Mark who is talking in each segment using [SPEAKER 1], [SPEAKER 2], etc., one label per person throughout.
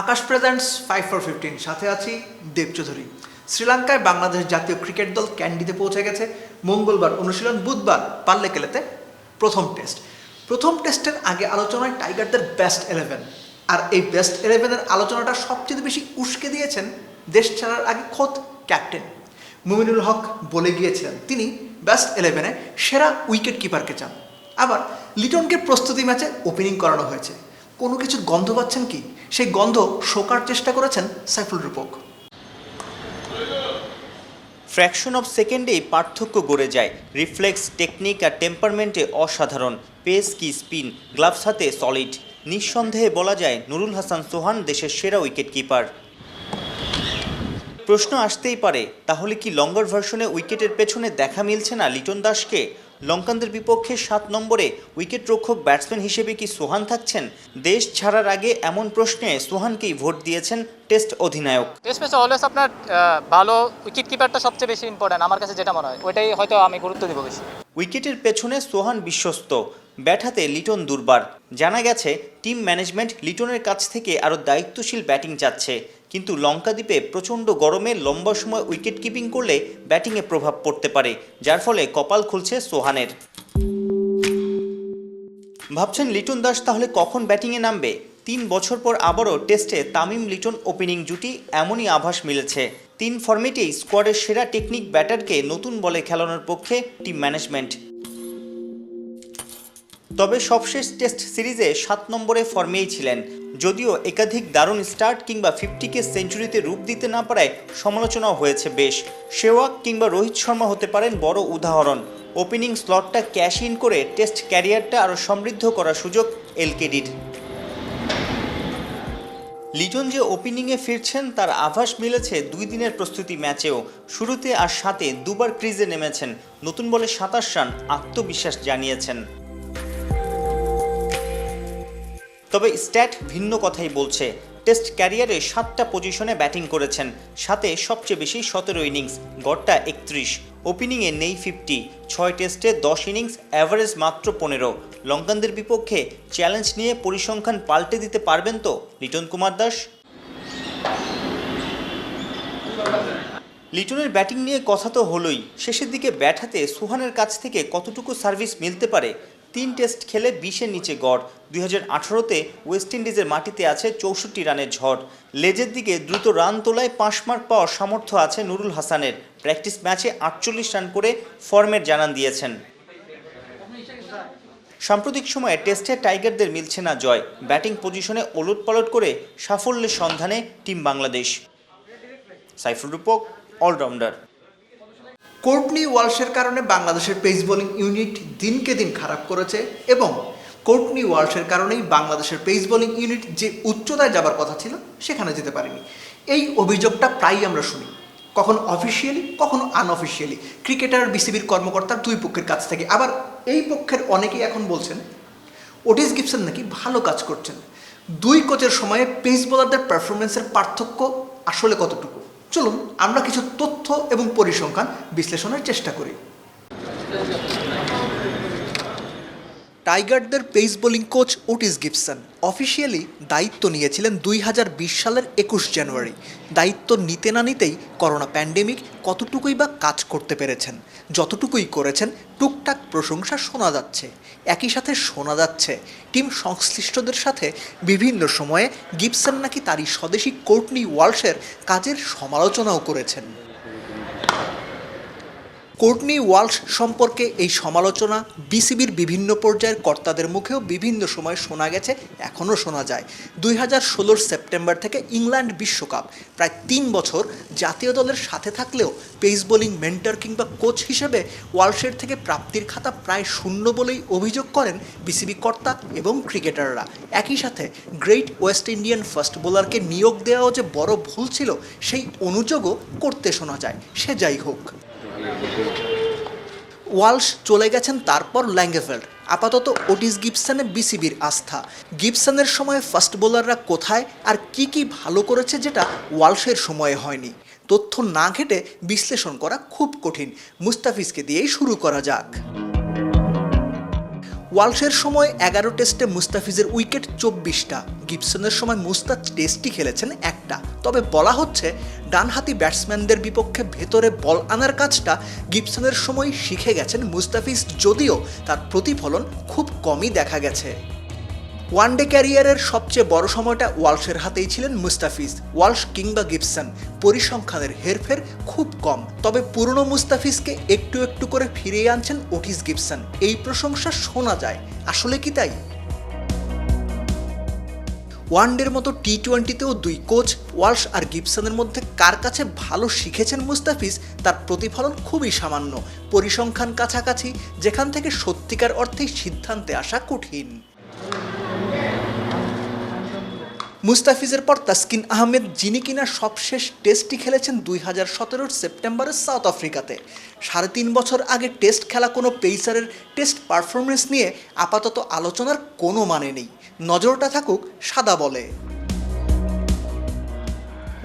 [SPEAKER 1] Akash presents 5 for 15 সাথে আছি দেব চৌধুরী। শ্রীলঙ্কায় বাংলাদেশ জাতীয় ক্রিকেট দল ক্যান্ডিতে পৌঁছে গেছে। মঙ্গলবার অনুশীলন, বুধবার পাল্লেকেলেতে প্রথম টেস্টের আগে আলোচনায় টাইগারদের বেস্ট 11, আর এই বেস্ট 11-এর আলোচনাটা সবচেয়ে বেশি উস্কে দিয়েছেন দেশ ছাড়ার আগে খোদ ক্যাপ্টেন মুমিনুল হক। বলে গিয়েছিলেন তিনি বেস্ট 11-এ সেরা উইকেট কিপারকে চান। আবার লিটনকে প্রস্তুতি ম্যাচে ওপেনিং করানো হয়েছে। কোনো কিছুর গন্ধ পাচ্ছেন কি? সেই গন্ধ শোকার চেষ্টা করেছেন সাইফুল রূপক।
[SPEAKER 2] ফ্র্যাকশন অফ সেকেন্ডেই পার্থক্য গড়ে যায়। রিফ্লেক্স, টেকনিক আর টেম্পারমেন্টে অসাধারণ। পেস কি স্পিন, গ্লাভস হাতে সলিড। নিঃসন্দেহে বলা যায় নুরুল হাসান সোহান দেশের সেরা উইকেট কিপার। প্রশ্ন আসতেই পারে, তাহলে কি লঙ্গার ভার্সনে উইকেটের পেছনে দেখা মিলছে না লিটন দাসকে? লঙ্কানদের বিপক্ষে 7 নম্বরে উইকেট রক্ষক ব্যাটসম্যান হিসেবে কি সোহান থাকছেন? দেশ ছাড়ার আগে এমন প্রশ্নে সোহানকেই ভোট দিয়েছেন টেস্ট অধিনায়ক।
[SPEAKER 3] টেস্ট ম্যাচে অলওয়েজ আপনার ভালো উইকেট কিপারটা সবচেয়ে বেশি ইম্পর্টেন্ট, আমার কাছে যেটা মনে হয় ওইটাই হয়তো আমি গুরুত্ব দিব বেশি।
[SPEAKER 2] উইকেটের পেছনে সোহান বিশ্বস্ত, ব্যাট হাতে লিটন দুর্বার। জানা গেছে টিম ম্যানেজমেন্ট লিটনের কাছ থেকে আরও দায়িত্বশীল ব্যাটিং চাচ্ছে, কিন্তু লঙ্কা দ্বীপে প্রচণ্ড গরমে লম্বা সময় উইকেট কিপিং করলে ব্যাটিংয়ে প্রভাব পড়তে পারে, যার ফলে কপাল খুলছে সোহানের। ভাবছেন লিটন দাস তাহলে কখন ব্যাটিংয়ে নামবে? 3 বছর পর আবারও টেস্টে তামিম লিটন ওপেনিং জুটি, এমনই আভাস মিলেছে। 3 ফর্মেটেই স্কোয়াডের সেরা টেকনিক ব্যাটারকে নতুন বলে খেলানোর পক্ষে টিম ম্যানেজমেন্ট। তবে সবশেষ টেস্ট সিরিজে 7 নম্বরে ফর্মেই ছিলেন। যদিও একাধিক দারুণ স্টার্ট কিংবা 50কে সেঞ্চুরিতে রূপ দিতে না পারায় সমালোচনাও হয়েছে বেশ। সেওয়াগ কিংবা রোহিত শর্মা হতে পারেন বড় উদাহরণ। ওপেনিং স্লটটা ক্যাশ ইন করে টেস্ট ক্যারিয়ারটা আরও সমৃদ্ধ করার সুযোগ এলকেডির। লিটন যে ওপেনিংয়ে ফিরছেন তার আভাস মিলেছে 2 দিনের প্রস্তুতি ম্যাচেও। শুরুতে আর 7-এ দুবার ক্রিজে নেমেছেন। নতুন বলে 27 রান আত্মবিশ্বাস জানিয়েছেন। তবে স্ট্যাট ভিন্ন কথাই বলছে। টেস্ট ক্যারিয়ারে 7টা পজিশনে ব্যাটিং করেছেন, সাথে সবচেয়ে বেশি 17 ইনিংস, গড়টা 31। ওপেনিংয়ে নেই 50, 6 টেস্টে 10 ইনিংস, অ্যাভারেজ মাত্র 15। লঙ্কানদের বিপক্ষে চ্যালেঞ্জ নিয়ে পরিসংখ্যান পাল্টে দিতে পারবেন তো লিটন কুমার দাস? লিটনের ব্যাটিং নিয়ে কথা তো হলোই, শেষের দিকে ব্যাট হাতে সোহানের কাছ থেকে কতটুকু সার্ভিস মিলতে পারে? 3 টেস্ট খেলে 20-এর নিচে গড়। 2018-তে ওয়েস্ট ইন্ডিজের মাটিতে আছে 64 রানের ঝড়। লেজের দিকে দ্রুত রান তোলায় 5 মার্ক পাওয়ার সামর্থ্য আছে নুরুল হাসানের। প্র্যাকটিস ম্যাচে 48 রান করে ফর্মের জানান দিয়েছেন। সাম্প্রতিক সময়ে টেস্টে টাইগারদের মিলছে না জয়। ব্যাটিং পজিশনে ওলটপালট করে সাফল্যের সন্ধানে টিম বাংলাদেশ। সাইফুল রূপক, অলরাউন্ডার।
[SPEAKER 1] কোর্টনি ওয়ালশের কারণে বাংলাদেশের পেস বোলিং ইউনিট দিনকে দিন খারাপ করেছে, এবং কোর্টনি ওয়ালশের কারণেই বাংলাদেশের পেস বোলিং ইউনিট যে উচ্চতায় যাবার কথা ছিল সেখানে যেতে পারেনি। এই অভিযোগটা প্রায়ই আমরা শুনি, কখনো অফিসিয়ালি কখনো আনঅফিসিয়ালি, ক্রিকেটার, বিসিবির কর্মকর্তার 2 পক্ষের কাছ থেকে। আবার এই পক্ষের অনেকেই এখন বলছেন ওটিস গিবসন নাকি ভালো কাজ করছেন। 2 কোচের সময়ে পেস বোলারদের পারফরমেন্সের পার্থক্য আসলে কতটুকু? চলুন আমরা কিছু তথ্য এবং পরিসংখ্যান বিশ্লেষণের চেষ্টা করি। টাইগারদের pace bowling coach Otis Gibson officially দায়িত্ব নিয়েছিলেন 2020 সালের 21 জানুয়ারি। দায়িত্ব নিতে না নিতেই করোনা প্যান্ডেমিক কতটুকুই বা কাজ করতে পেরেছেন। যতটুকুই করেছেন টুকটাক প্রশংসা শোনা যাচ্ছে। একই সাথে শোনা যাচ্ছে টিম সংশ্লিষ্টদের সাথে বিভিন্ন সময়ে গিবসন নাকি তারই স্বদেশী কোর্টনি ওয়ালশের কাজের সমালোচনাও করেছেন। কোর্টনি ওয়ালশ সম্পর্কে এই সমালোচনা বিসিবির বিভিন্ন পর্যায়ের কর্তাদের মুখেও বিভিন্ন সময় শোনা গেছে, এখনও শোনা যায়। 2016 সেপ্টেম্বর থেকে ইংল্যান্ড বিশ্বকাপ, প্রায় 3 বছর জাতীয় দলের সাথে থাকলেও পেস বোলিং মেন্টর কিংবা কোচ হিসেবে ওয়ালশের থেকে প্রাপ্তির খাতা প্রায় শূন্য বলেই অভিযোগ করেন বিসিবি কর্তা এবং ক্রিকেটাররা। একই সাথে গ্রেট ওয়েস্ট ইন্ডিয়ান ফাস্ট বোলারকে নিয়োগ দেওয়াও যে বড় ভুল ছিল সেই অনুযোগও করতে শোনা যায়। সে যাই হোক, ওয়ালশ চলে গেছেন তারপর ল্যাঙ্গেফেল্ড। আপাতত ওটিস গিবসনে বিসিবির আস্থা। গিবসনের সময় ফাস্ট বোলাররা কোথায় আর কি ভালো করেছে যেটা ওয়ালশের সময়ে হয়নি? তথ্য না ঘেটে বিশ্লেষণ করা খুব কঠিন। মুস্তাফিজকে দিয়েই শুরু করা যাক। ওয়ালশের সময় 11 টেস্টে মুস্তাফিজের উইকেট 24টা, গিবসনের সময় মুস্তাফ টেস্টই খেলেছেন একটা। তবে বলা হচ্ছে ডানহাতি ব্যাটসম্যানদের বিপক্ষে ভেতরে বল আনার কাজটা গিবসনের সময় শিখে গেছেন মুস্তাফিজ, যদিও তার প্রতিফলন খুব কমই দেখা গেছে। ওয়ানডে ক্যারিয়ারের সবচেয়ে বড় সময়টা ওয়ালশের হাতেই ছিলেন মুস্তাফিজ। ওয়ালশ কিংবা গিবসন পরিসংখ্যানের হেরফের খুব কম, তবে পুরনো মুস্তাফিজকে একটু একটু করে ফিরিয়ে আনছেন ওটিস গিবসন, এই প্রশংসা শোনা যায়। আসলে কি তাই? ওয়ানডের মতো টি-20তেও দুই কোচ ওয়ালশ আর গিবসনের মধ্যে কার কাছে ভালো শিখেছেন মুস্তাফিজ, তার প্রতিফলন খুবই সামান্য। পরিসংখ্যান কাছাকাছি, যেখান থেকে সত্যিকার অর্থেই সিদ্ধান্তে আসা কঠিন। মুস্তাফিজের পর তাসকিন আহমেদ, যিনি কিনা সবশেষ টেস্টটি খেলেছেন 2017 সেপ্টেম্বরের সাউথ আফ্রিকাতে। 3.5 বছর আগে টেস্ট খেলা কোনো পেসারের টেস্ট পারফরমেন্স নিয়ে আপাতত আলোচনার কোনো মানে নেই, নজরটা থাকুক সাদা বলে।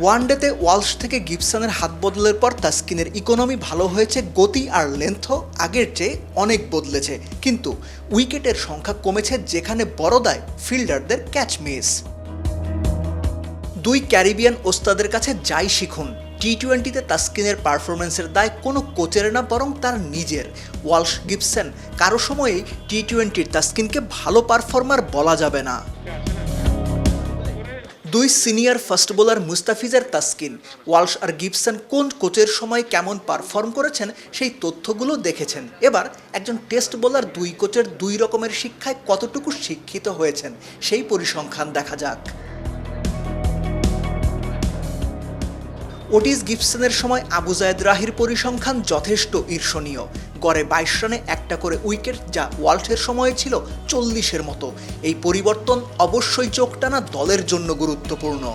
[SPEAKER 1] ওয়ানডেতে ওয়ালশ থেকে গিবসনের হাত বদলের পর তাসকিনের ইকোনমি ভালো হয়েছে, গতি আর লেন্থও আগের চেয়ে অনেক বদলেছে, কিন্তু উইকেটের সংখ্যা কমেছে, যেখানে বড় দায় ফিল্ডারদের ক্যাচ মিস। দুই ক্যারিবিয়ান ওস্তাদের কাছে যাই শিখুন, টি-20তে তাসকিনের পারফরমেন্সের দায় কোনো কোচের না, বরং তার নিজের। ওয়ালশ গিবসন কারো সময়েই টি-20র তাসকিনকে ভালো পারফর্মার বলা যাবে না। দুই সিনিয়র ফাস্ট বোলার মুস্তাফিজ আর তাসকিন, ওয়ালশ আর গিবসন কোন কোচের সময় কেমন পারফর্ম করেছেন সেই তথ্যগুলো দেখেছেন। এবার একজন টেস্ট বোলার দুই কোচের দুই রকমের শিক্ষায় কতটুকু শিক্ষিত হয়েছেন সেই পরিসংখ্যান দেখা যাক। ওটিস গিবসনের সময় আবু জায়েদ রাহির পরিসংখ্যান যথেষ্ট ঈর্ষণীয়, গড়ে 22 রানে একটা করে উইকেট, যা ওয়ালশের সময়ে ছিল 40-এর মতো। এই পরিবর্তন অবশ্যই চোখ টানা, দলের জন্য গুরুত্বপূর্ণ।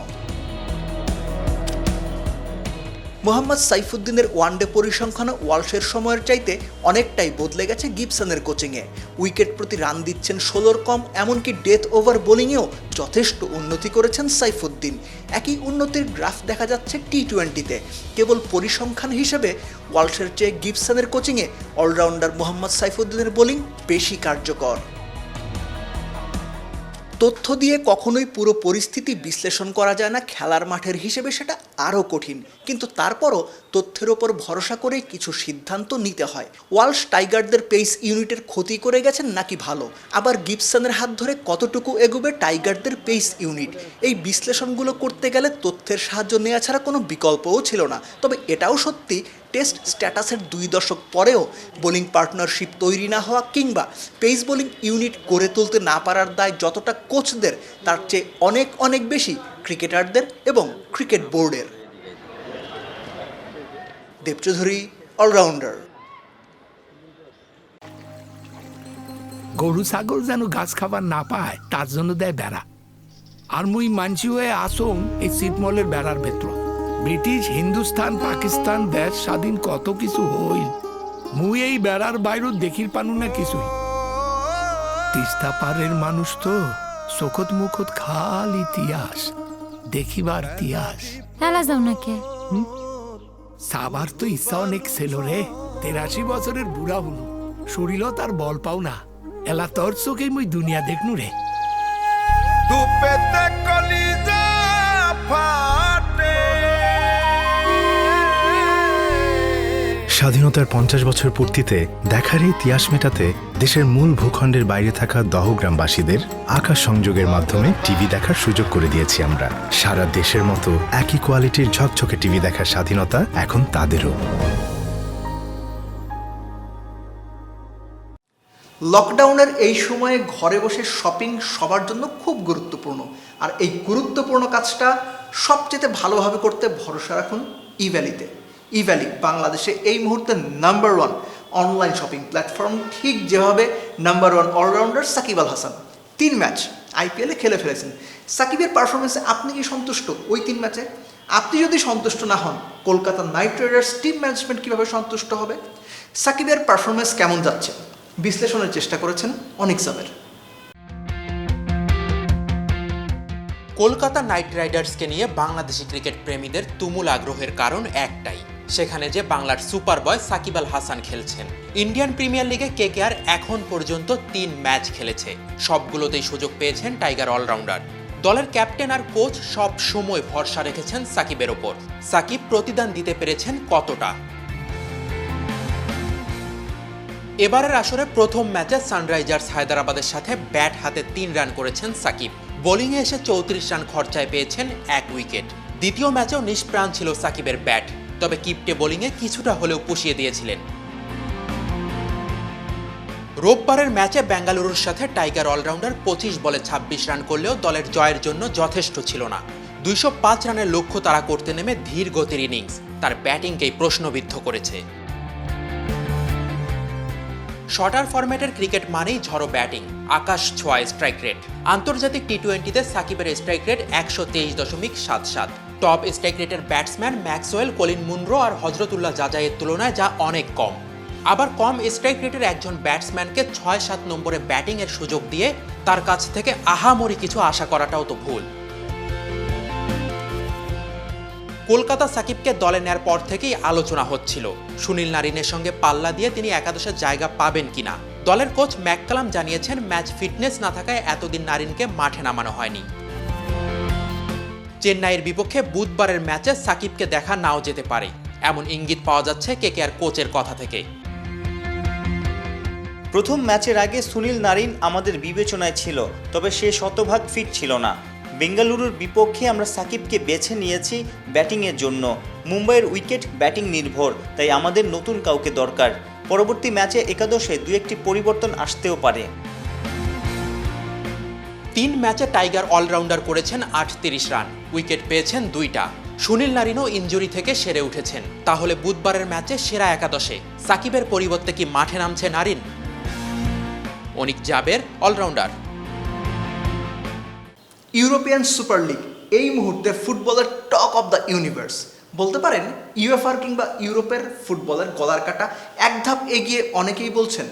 [SPEAKER 1] মোহাম্মদ সাইফুদ্দিনের ওয়ানডে পরিসংখ্যান ওয়ালশের সময়ের চাইতে অনেকটাই বদলে গেছে গিবসনের কোচিংয়ে। উইকেট প্রতি রান দিচ্ছেন 16 কম, এমনকি ডেথ ওভার বোলিংয়েও যথেষ্ট উন্নতি করেছেন সাইফুদ্দিন। একই উন্নতির গ্রাফ দেখা যাচ্ছে টি-20তে। কেবল পরিসংখ্যান হিসেবে ওয়ালশের চেয়ে গিবসনের কোচিংয়ে অলরাউন্ডার মোহাম্মদ সাইফুদ্দিনের বোলিং বেশি কার্যকর। তথ্য দিয়ে কখনোই পুরো পরিস্থিতি বিশ্লেষণ করা যায় না, খেলার মাঠের হিসেবে সেটা আরও কঠিন, কিন্তু তারপরও তথ্যের ওপর ভরসা করে কিছু সিদ্ধান্ত নিতে হয়। ওয়ালশ টাইগারদের পেস ইউনিটের ক্ষতি করে গেছেন নাকি ভালো, আবার গিবসনের হাত ধরে কতটুকু এগোবে টাইগারদের পেস ইউনিট, এই বিশ্লেষণগুলো করতে গেলে তথ্যের সাহায্য নেওয়া ছাড়া কোনো বিকল্পও ছিল না। তবে এটাও সত্যি, টেস্ট স্ট্যাটাসের 2 দশক পরেও বোলিং পার্টনারশিপ তৈরি না হওয়া কিংবা পেস বোলিং ইউনিট গড়ে তুলতে না পারার দায় যতটা কোচদের, তার চেয়ে অনেক অনেক বেশি ক্রিকেটারদের এবং ক্রিকেট বোর্ডের। দেবচৌধুরী, অলরাউন্ডার।
[SPEAKER 4] গরু ছাগল যেন ঘাস খাবার না পায় তার জন্য দেয় বেড়া। আর মুই মানছি হয়ে আসং এই ছিটমলের বেড়ার ভেতর। ব্রিটিশ, হিন্দুস্তান, পাকিস্তান দেশ স্বাধীন কত কিছু হইল, মুই এই বেড়ার বাইরেও দেখির পানু না কিছুই। তিস্তা পারের মানুষ তো চোখত মুখত খাল ইতিহাস, দেখিবার ইতিহাস।
[SPEAKER 5] এলা যাও নাকি?
[SPEAKER 4] সাবার তো ইচ্ছা অনেক ছিল রে, 83 বছরের বুড়া হলু, শরীরও তার বল পাও না। এলা তোর চোখেই মুই দুনিয়া দেখনু রে।
[SPEAKER 6] স্বাধীনতার 50 বছর পূর্তিতে দেখার ইতিহাস মেটাতে দেশের মূল ভূখণ্ডের বাইরে থাকা দহগ্রামবাসীদের আকাশ সংযোগের মাধ্যমে টিভি দেখার সুযোগ করে দিয়েছি আমরা। সারা দেশের মতো একই কোয়ালিটির ঝকঝকে টিভি দেখার স্বাধীনতা এখন তাদেরও।
[SPEAKER 1] লকডাউনের এই সময়ে ঘরে বসে শপিং সবার জন্য খুব গুরুত্বপূর্ণ, আর এই গুরুত্বপূর্ণ কাজটা সবচেয়ে ভালোভাবে করতে ভরসা রাখুন ইভ্যালিতে। ইভ্যালি বাংলাদেশে এই মুহূর্তে নাম্বার 1 অনলাইন শপিং প্ল্যাটফর্ম, ঠিক যেভাবে number 1 allrounder Shakib Al Hasan 3 match আইপিএলে খেলে ফেলেছেন। সাকিবের পারফরমেন্সে আপনি কি সন্তুষ্ট? ওই 3 ম্যাচে আপনি যদি সন্তুষ্ট না হন, Kolkata night Riders team management কীভাবে সন্তুষ্ট হবে? সাকিবের পারফরমেন্স কেমন যাচ্ছে বিশ্লেষণের চেষ্টা করেছেন অনিক সাবের।
[SPEAKER 7] কলকাতা নাইট রাইডার্সকে নিয়ে বাংলাদেশি ক্রিকেট প্রেমীদের তুমুল আগ্রহের কারণ একটাই,
[SPEAKER 5] সেখানে যে বাংলার সুপার বয় সাকিব আল হাসান খেলছেন। ইন্ডিয়ান প্রিমিয়ার লিগে কেকেআর এখন পর্যন্ত 3 ম্যাচ খেলেছে, সবগুলোতেই সুযোগ পেয়েছেন টাইগার অলরাউন্ডার। দলের ক্যাপ্টেন আর কোচ সব সময় ভরসা রেখেছেন সাকিবের ওপর। সাকিব প্রতিদান দিতে পেরেছেন কতটা? এবারের আসরে প্রথম ম্যাচে সানরাইজার্স হায়দ্রাবাদের সাথে ব্যাট হাতে 3 রান করেছেন সাকিব। বোলিংয়ে এসে 34 রান খরচায় পেয়েছেন 1 উইকেট। দ্বিতীয় ম্যাচেও নিষ্প্রাণ ছিল সাকিবের ব্যাট, তবে কিপটে বোলিংয়ে কিছুটা হলেও পুষিয়ে দিয়েছিলেন। রোববারের ম্যাচে বেঙ্গালুরুর সাথে টাইগার অলরাউন্ডার 25 বলে 26 রান করলেও দলের জয়ের জন্য যথেষ্ট ছিল না। 205 রানের লক্ষ্য তাড়া করতে নেমে ধীর গতির ইনিংস তার ব্যাটিংকেই প্রশ্নবিদ্ধ করেছে। শর্টার ফরম্যাটের ক্রিকেট মানেই ঝড়ো ব্যাটিং, আকাশ ছোঁয়া স্ট্রাইক রেট। আন্তর্জাতিক টি-20তে সাকিবের স্ট্রাইক রেট 123.77। টপ স্ট্রাইক রেটের ব্যাটসম্যান ম্যাক্সওয়েল, কলিন মুনরো আর হজরতুল্লাহ জাজাইয়ের তুলনায় যা অনেক কম। আবার কম স্ট্রাইক রেটের একজন ব্যাটসম্যানকে 6-7 নম্বরে ব্যাটিংয়ের সুযোগ দিয়ে তার কাছ থেকে আহামরি কিছু আশা করাটাও তো ভুল। কলকাতা সাকিবকে দলে নেয়ার পর থেকেই আলোচনা হচ্ছিল সুনীল নারিনের সঙ্গে পাল্লা দিয়ে তিনি একাদশে জায়গা পাবেন কিনা। দলের কোচ ম্যাককালাম জানিয়েছেন ম্যাচ ফিটনেস না থাকায় এতদিন নারিনকে মাঠে নামানো হয়নি। চেন্নাইয়ের বিপক্ষে বুধবারের ম্যাচে সাকিবকে দেখা নাও যেতে পারে, এমন ইঙ্গিত পাওয়া যাচ্ছে কেকেআর কোচের কথা থেকে।
[SPEAKER 2] প্রথম ম্যাচের আগে সুনীল নারিন আমাদের বিবেচনায় ছিল, তবে সে শতভাগ ফিট ছিল না। বেঙ্গালুরুর বিপক্ষে আমরা সাকিবকে বেছে নিয়েছি ব্যাটিংয়ের জন্য। মুম্বাইয়ের উইকেট ব্যাটিং নির্ভর, তাই আমাদের নতুন কাউকে দরকার। পরবর্তী ম্যাচে একাদশে 2-1টি পরিবর্তন আসতেও পারে।
[SPEAKER 5] 3 ম্যাচে টাইগার অলরাউন্ডার করেছেন 38 রান, উইকেট পেয়েছেন 2টা। সুনীল নারিনও ইনজুরি থেকে সেরে উঠেছেন। তাহলে বুধবারের ম্যাচে সেরা একাদশে সাকিবের পরিবর্তে কি মাঠে নামছে Narine? Anik Jaber, allrounder.
[SPEAKER 1] European Super League এই মুহূর্তে ফুটবলের টক অফ দ্য ইউনিভার্স বলতে পারেন। ইউএফআর কিংবা ইউরোপের ফুটবলের গলার কাটা এক ধাপ এগিয়ে অনেকেই বলছেন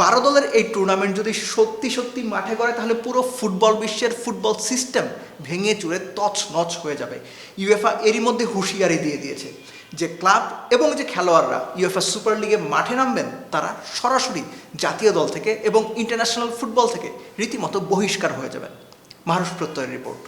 [SPEAKER 1] 12 দলের এই টুর্নামেন্ট যদি সত্যি সত্যি মাঠে গড়ে তাহলে পুরো ফুটবল বিশ্বের ফুটবল সিস্টেম ভেঙে চুরে তছনছ হয়ে যাবে। ইউএফআ এরই মধ্যে হুঁশিয়ারি দিয়ে দিয়েছে যে ক্লাব এবং যে খেলোয়াড়রা ইউএফআ সুপার লিগে মাঠে নামবেন তারা সরাসরি জাতীয় দল থেকে এবং ইন্টারন্যাশনাল ফুটবল থেকে রীতিমতো বহিষ্কার হয়ে যাবেন। মাহরুষ প্রত্যয়ের রিপোর্ট।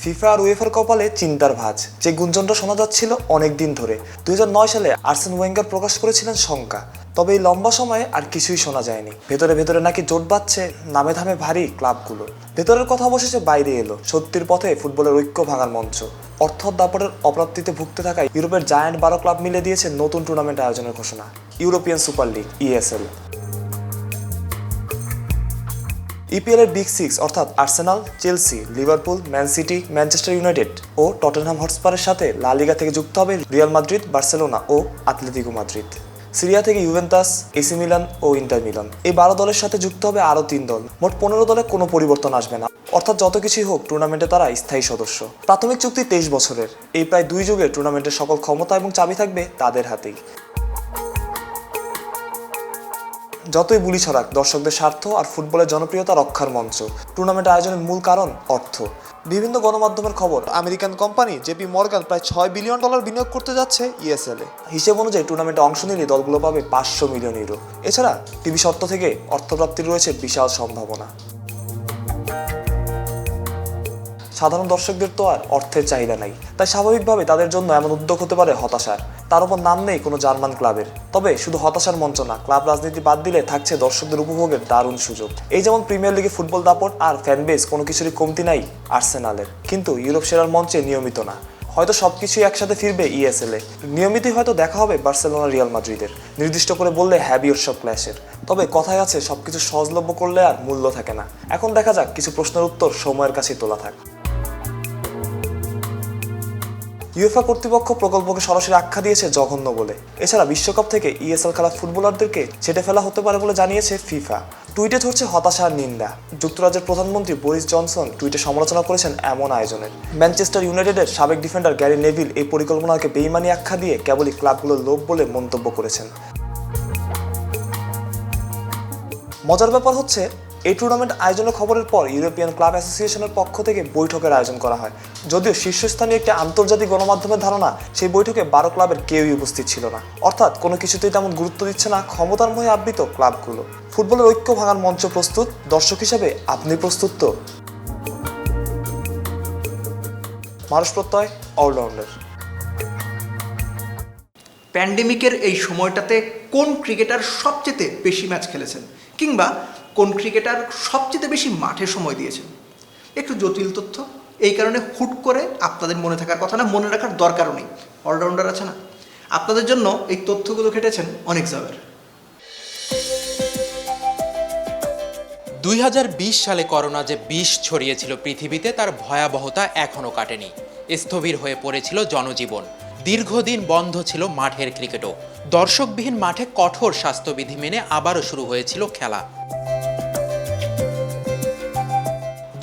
[SPEAKER 7] ফিফা আর উয়েফার কপালে চিন্তার ভাঁজ। যে গুঞ্জনটা শোনা যাচ্ছিল অনেকদিন ধরে। 2009 সালে আর্সেন ওয়েঙ্গার প্রকাশ করেছিলেন শঙ্কা, তবে এই লম্বা সময়ে আর কিছুই শোনা যায়নি। ভেতরে ভেতরে নাকি জোট বাঁধছে নামে ধামে ভারী ক্লাবগুলো। ভেতরের কথা অবশেষে বাইরে এলো। সত্যির পথে ফুটবলের ঐক্য ভাঙার মঞ্চ। অর্থ দাপটের অপ্রাপ্তিতে ভুগতে থাকায় ইউরোপের জায়ান্ট 12 ক্লাব মিলে দিয়েছে নতুন টুর্নামেন্ট আয়োজনের ঘোষণা, European Super League ESL। EPL এর বিগ 6 অর্থাৎ Arsenal, Chelsea, Liverpool, Man City, Manchester United ও টটেনহাম হটস্পারের সাথে লা লিগা থেকে যুক্ত হবে রিয়াল মাদ্রিদ, বার্সেলোনা ও আতলেতিকো মাদ্রিদ। সিরিয়া থেকে ইউভেন্টাস, এসি মিলান ও ইন্টার মিলান। এই 12 দলের সাথে যুক্ত হবে আরও 3 দল। মোট 15 দলে কোনো পরিবর্তন আসবে না, অর্থাৎ যত কিছুই হোক টুর্নামেন্টে তারা স্থায়ী সদস্য। প্রাথমিক চুক্তি 23 বছরের। এই প্রায় 2 যুগে টুর্নামেন্টের সকল ক্ষমতা এবং চাবি থাকবে তাদের হাতেই। যতই বুলি ছড়াক, দর্শকদের স্বার্থ আর ফুটবলের জনপ্রিয়তা রক্ষার মঞ্চ। টুর্নামেন্ট আয়োজনের মূল কারণ অর্থ। বিভিন্ন গণমাধ্যমের খবর, আমেরিকান কোম্পানি জেপি মর্গান প্রায় $6 বিলিয়ন বিনিয়োগ করতে যাচ্ছে ESL এ। হিসেব অনুযায়ী টুর্নামেন্টে অংশ নিলে দলগুলো পাবে 500 মিলিয়ন ইউরো। এছাড়া টিভি স্বত্ব থেকে অর্থপ্রাপ্তির রয়েছে বিশাল সম্ভাবনা। সাধারণ দর্শকদের তো আর অর্থের চাহিদা নাই, তাই স্বাভাবিকভাবে তাদের জন্য এমন উদ্যোগ হতে পারে হতাশার। তার উপর নাম নেই কোনো জার্মান ক্লাবের। তবে শুধু হতাশার মঞ্চ না, ক্লাব রাজনীতি বাদ দিলে থাকছে দর্শকদের উপভোগের দারুণ সুযোগ। এই যেমন প্রিমিয়ার লিগে ফুটবল দাপট আর ফ্যানবেস কোনো কিছুরই কমতি নাই আর্সেনালের, কিন্তু ইউরোপ সেরার মঞ্চে নিয়মিত না। হয়তো সবকিছুই একসাথে ফিরবে ESL এ। নিয়মিতই হয়তো দেখা হবে বার্সেলোনা, রিয়াল মাদ্রিদের। নির্দিষ্ট করে বললে হ্যাবিওর সব ক্ল্যাশের। তবে কথায় আছে সবকিছু সহজলভ্য করলে আর মূল্য থাকে না। এখন দেখা যাক, কিছু প্রশ্নের উত্তর সময়ের কাছেই তোলা থাক। ইউএফা কর্তৃপক্ষ প্রকল্পকে সরাসরি আখ্যা দিয়েছে জঘন্য বলে। এছাড়া বিশ্বকাপ থেকে ESL খেলা ফুটবলারদেরকে ছেটে ফেলা হতে পারে বলে জানিয়েছে ফিফা। টুইটে ধরছে হতাশা আর নিন্দা। যুক্তরাজ্যের প্রধানমন্ত্রী বরিস জনসন টুইটে সমালোচনা করেছেন এমন আয়োজনের। ম্যানচেস্টার ইউনাইটেডের সাবেক ডিফেন্ডার গ্যারি নেভিল এই পরিকল্পনাকে বেইমানি আখ্যা দিয়ে কেবলই ক্লাবগুলোর লোভ বলে মন্তব্য করেছেন। মজার ব্যাপার হচ্ছে এই টুর্নামেন্ট আয়োজনের খবরের পর ইউরোপিয়ান ক্লাব অ্যাসোসিয়েশনের পক্ষ থেকে বৈঠকের আয়োজন করা হয়। যদিও শীর্ষস্থানীয় একটি আন্তর্জাতিক গণমাধ্যমের ধারণা সেই বৈঠকে 12 ক্লাবের কেউই উপস্থিত ছিল না। অর্থাৎ কোনো কিছুতেই তেমন গুরুত্ব দিচ্ছে না ক্ষমতার মোহে আবৃত ক্লাবগুলো। ফুটবলের ঐক্য ভাঙার মঞ্চ প্রস্তুত, দর্শক হিসেবে আপনি প্রস্তুত তো? মানুষ প্রত্যয় অলরাউন্ডার।
[SPEAKER 1] প্যান্ডেমিকের এই সময়টাতে কোন ক্রিকেটার সবচেয়ে বেশি ম্যাচ খেলেছেন, কিংবা কোন ক্রিকেটার সবচেয়ে বেশি মাঠে সময় দিয়েছেন? একটু জটিল তথ্য, এই কারণে হুট করে আপনাদের মনে থাকার কথা না, মনে রাখার দরকারও নেই। অলরাউন্ডার আছে না, আপনাদের জন্য এই তথ্যগুলো ঘেটেছেন অনেক জাবের।
[SPEAKER 5] 2020 সালে করোনা যে বিষ ছড়িয়েছিল পৃথিবীতে, তার ভয়াবহতা এখনও কাটেনি। স্থবির হয়ে পড়েছিল জনজীবন, দীর্ঘদিন বন্ধ ছিল মাঠের ক্রিকেটও। দর্শকবিহীন মাঠে কঠোর স্বাস্থ্যবিধি মেনে আবারও শুরু হয়েছিল খেলা।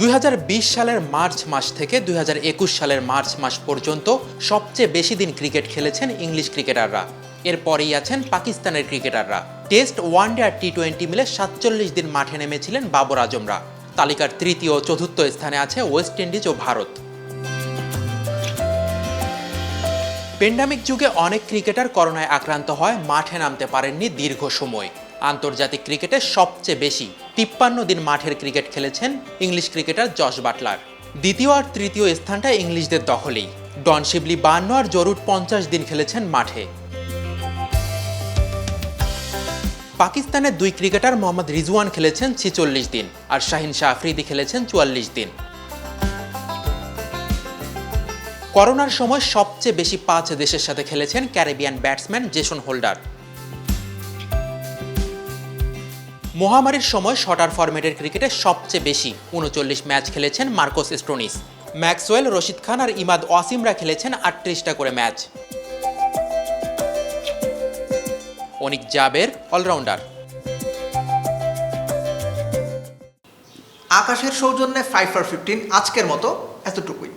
[SPEAKER 5] 2020 সালের মার্চ মাস থেকে 2021 সালের মার্চ মাস পর্যন্ত সবচেয়ে বেশি দিন ক্রিকেট খেলেছেন ইংলিশ ক্রিকেটাররা। এরপরেই আছেন পাকিস্তানের ক্রিকেটাররা। টেস্ট, ওয়ানডে আর টি-20 মিলে 47 দিন মাঠে নেমেছিলেন বাবর আজমরা। তালিকার তৃতীয় ও চতুর্থ স্থানে আছে ওয়েস্ট ইন্ডিজ ও ভারত। প্যান্ডেমিক যুগে অনেক ক্রিকেটার করোনায় আক্রান্ত হয়, মাঠে নামতে পারেননি দীর্ঘ সময়। আন্তর্জাতিক ক্রিকেটে সবচেয়ে বেশি 53 দিন মাঠের ক্রিকেট খেলেছেন ইংলিশ ক্রিকেটার জশ বাটলার। দ্বিতীয় আর তৃতীয় স্থানটা ইংলিশদের দখলেই। ডন শিবলি 52 আর জরুট 50 দিন খেলেছেন মাঠে। পাকিস্তানের দুই ক্রিকেটার মোহাম্মদ রিজওয়ান খেলেছেন 46 দিন আর শাহিন শাহ আফ্রিদি খেলেছেন 44 দিন। করোনার সময় সবচেয়ে বেশি 5 দেশের সাথে খেলেছেন ক্যারিবিয়ান ব্যাটসম্যান জেসন হোল্ডার। মহামারীর সময় শর্টার ফরম্যাটের ক্রিকেটে সবচেয়ে বেশি 39 ম্যাচ খেলেছেন Marcos Stoinis. Maxwell, Rashid Khan আর ইমাদ ওয়াসিমরা খেলেছেন 38টা করে ম্যাচ। অনিক জাবের, অলরাউন্ডার।
[SPEAKER 1] আকাশের সৌজন্যে 5/15 আজকের মতো এতটুকুই।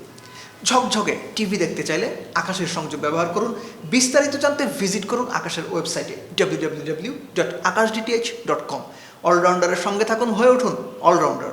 [SPEAKER 1] ঝকঝকে টিভি দেখতে চাইলে আকাশের সংযোগ ব্যবহার করুন। বিস্তারিত জানতে ভিজিট করুন আকাশের ওয়েবসাইটে www.akashdth.com। অলরাউন্ডারের সঙ্গে থাকুন, হয়ে উঠুন অলরাউন্ডার।